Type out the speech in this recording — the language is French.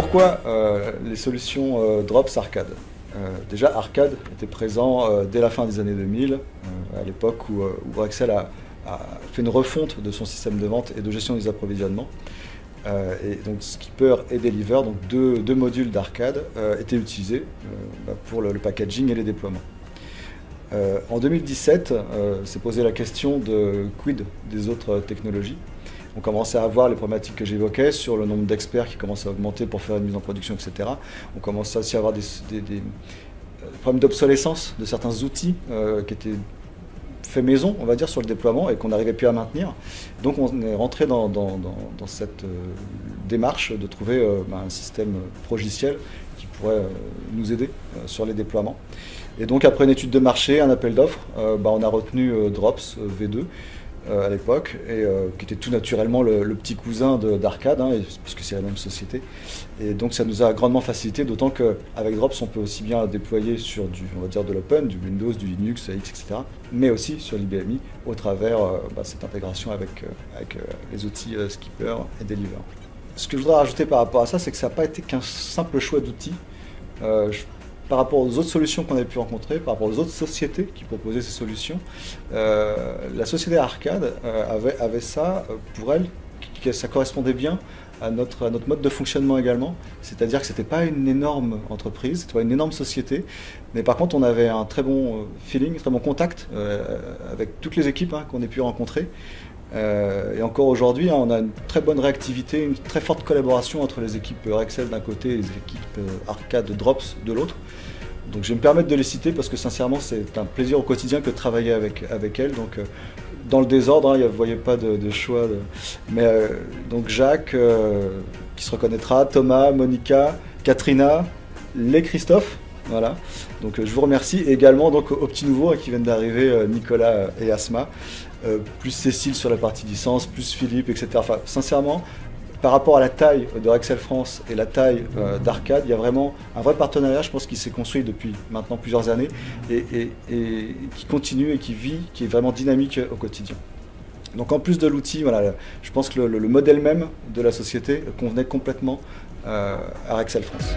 pourquoi les solutions Drops Arcade? Déjà, Arcade était présent dès la fin des années 2000, à l'époque où Rexel a fait une refonte de son système de vente et de gestion des approvisionnements. Et donc Skipper et Deliver, donc deux modules d'Arcade, étaient utilisés pour le packaging et les déploiements. En 2017, s'est posé la question de quid des autres technologies. On commençait à avoir les problématiques que j'évoquais sur le nombre d'experts qui commençait à augmenter pour faire une mise en production, etc. On commençait aussi à avoir des problèmes d'obsolescence de certains outils qui étaient faits maison, on va dire, sur le déploiement et qu'on n'arrivait plus à maintenir. Donc on est rentré dans cette démarche de trouver un système progiciel qui pourrait nous aider sur les déploiements. Et donc après une étude de marché, un appel d'offres, on a retenu Drops V2 à l'époque, et qui était tout naturellement le petit cousin d'Arcade, puisque c'est la même société. Et donc ça nous a grandement facilité, d'autant qu'avec Drops, on peut aussi bien déployer sur on va dire de l'open, du Windows, du Linux, AX, etc., mais aussi sur l'IBMI, au travers cette intégration avec les outils Skipper et Deliver. Ce que je voudrais rajouter par rapport à ça, c'est que ça n'a pas été qu'un simple choix d'outils. Par rapport aux autres solutions qu'on avait pu rencontrer, par rapport aux autres sociétés qui proposaient ces solutions, la société Arcade avait ça pour elle, ça correspondait bien à notre mode de fonctionnement également, c'est-à-dire que ce n'était pas une énorme entreprise, c'était pas une énorme société, mais par contre on avait un très bon feeling, très bon contact avec toutes les équipes qu'on ait pu rencontrer. Et encore aujourd'hui, on a une très bonne réactivité, une très forte collaboration entre les équipes Rexel d'un côté et les équipes Arcade Drops de l'autre. Donc je vais me permettre de les citer parce que sincèrement c'est un plaisir au quotidien que de travailler avec elles. Donc dans le désordre, vous ne voyez pas de choix. Mais donc Jacques, qui se reconnaîtra, Thomas, Monica, Katrina, les Christophe. Voilà, donc je vous remercie. Et également donc, aux petits nouveaux qui viennent d'arriver, Nicolas et Asma, plus Cécile sur la partie licence, plus Philippe, etc. Enfin, sincèrement, par rapport à la taille de Rexel France et la taille d'Arcade, il y a vraiment un vrai partenariat, je pense, qui s'est construit depuis maintenant plusieurs années et qui continue et qui vit, qui est vraiment dynamique au quotidien. Donc en plus de l'outil, voilà, je pense que le modèle même de la société convenait complètement à Rexel France.